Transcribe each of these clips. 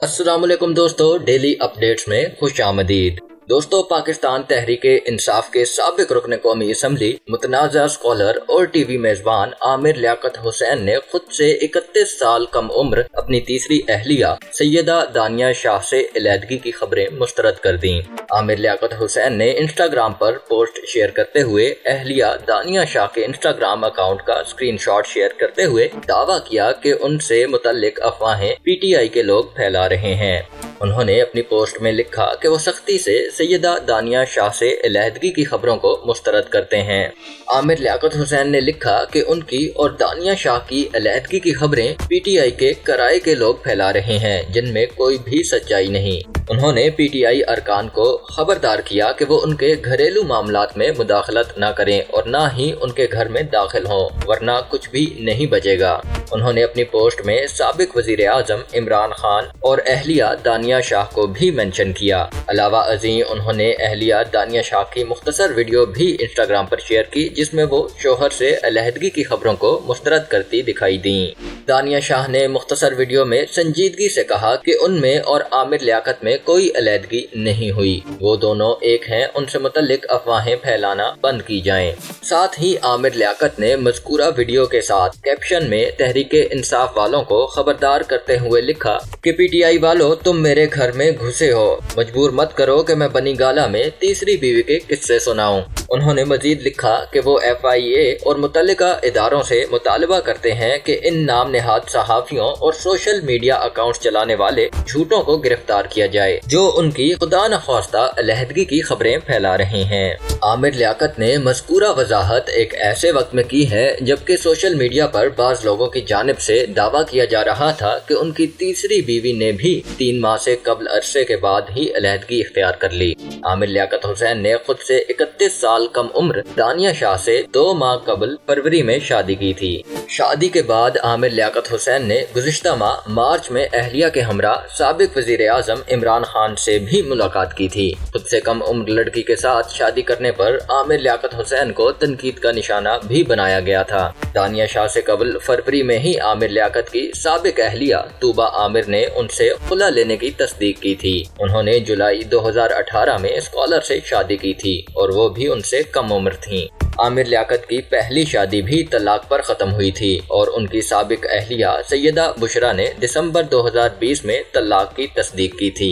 अस्सलाम वालेकुम दोस्तों, डेली अपडेट्स में खुश आमदीद। दोस्तों, पाकिस्तान तहरीक इंसाफ के साबिक रुकन कौमी असम्बली, मुतनाज़ा स्कॉलर और टीवी मेजबान आमिर लियाकत हुसैन ने खुद से 31 साल कम उम्र अपनी तीसरी अहलिया सैयदा दानिया शाह से अलहदगी की खबरें मुस्तरद कर दी। आमिर लियाकत हुसैन ने इंस्टाग्राम पर पोस्ट शेयर करते हुए अहलिया दानिया शाह के इंस्टाग्राम अकाउंट का स्क्रीनशॉट शेयर करते हुए दावा किया कि उनसे मुतल्लिक अफवाहें पीटीआई के लोग फैला रहे हैं। उन्होंने अपनी पोस्ट में लिखा कि वो सख्ती से सैयदा दानिया शाह से अलहदगी की खबरों को मुस्तरद करते हैं। आमिर लियाकत हुसैन ने लिखा कि उनकी और दानिया शाह की अलहदगी की खबरें पीटीआई के कराए के लोग फैला रहे हैं, जिनमें कोई भी सच्चाई नहीं। उन्होंने पीटीआई अरकान को खबरदार किया कि वो उनके घरेलू मामलात में मुदाखलत न करें और न ही उनके घर में दाखिल हों, वरना कुछ भी नहीं बचेगा। उन्होंने अपनी पोस्ट में साबिक वजीर आजम इमरान खान और अहलिया दानिया शाह को भी मेंशन किया। अलावा अज़ीं उन्होंने अहलिया दानिया शाह की मुख्तसर वीडियो भी इंस्टाग्राम पर शेयर की, जिसमें वो शोहर से अलहदगी की खबरों को मुस्तरद करती दिखाई दी। दानिया शाह ने मुख्तसर वीडियो में संजीदगी से कहा कि उनमें और आमिर लियाकत में कोई अलहदगी नहीं हुई, वो दोनों एक हैं, उनसे मुतल्लिक अफवाहें फैलाना बंद की जाएं। साथ ही आमिर लियाकत ने मज़कूरा वीडियो के साथ कैप्शन में तहरीक इंसाफ वालों को खबरदार करते हुए लिखा कि पीटीआई वालों, तुम मेरे घर में घुसे हो, मजबूर मत करो कि मैं बनी गाला में तीसरी बीवी के किस्से सुनाऊं। उन्होंने मजीद लिखा कि वो FIA और मुतल्लिका इदारों से मुतालबा करते हैं कि इन नाम नेहाद सहाफियों और सोशल मीडिया अकाउंट्स चलाने वाले झूठों को गिरफ्तार किया जाए, जो उनकी खुदा न ख्वास्ता अलहदगी की खबरें फैला रहे हैं। आमिर लियाकत ने मज़कूरा वजाहत एक ऐसे वक्त में की है जबकि सोशल मीडिया पर बाज़ लोगों की जानिब से दावा किया जा रहा था कि उनकी तीसरी बीवी ने भी 3 माह से कबल अरसे के बाद ही अलहदगी इख्तियार कर ली। आमिर लियाकत हुसैन ने खुद से 31 साल कम उम्र दानिया शाह से 2 माह कबल फरवरी में शादी की थी। शादी के बाद आमिर लियाकत हुसैन ने गुज़िश्ता माह मार्च में अहलिया के हमरा साबिक वज़ीर आज़म इमरान खान से भी मुलाकात की थी। खुद से कम उम्र लड़की के साथ शादी करने पर आमिर लियाकत हुसैन को तनकीद का निशाना भी बनाया गया था। दानिया शाह से कबल फरवरी में ही आमिर लियाकत की साबिक अहलिया तूबा आमिर ने उनसे खुला लेने की तस्दीक की थी। उन्होंने जुलाई 2018 में स्कॉलर से शादी की थी और वो भी उनसे कम उम्र थीं। आमिर लियाकत की पहली शादी भी तलाक पर ख़त्म हुई थी और उनकी साबिक अहलिया सैयदा बुशरा ने दिसंबर 2020 में तलाक की तस्दीक की थी।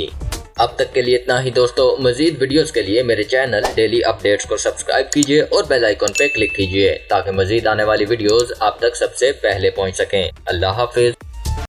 अब तक के लिए इतना ही दोस्तों। मजीद वीडियोस के लिए मेरे चैनल डेली अपडेट्स को सब्सक्राइब कीजिए और बेल आइकन पे क्लिक कीजिए ताकि मजीद आने वाली वीडियोस आप तक सबसे पहले पहुंच सकें। अल्लाह हाफिज।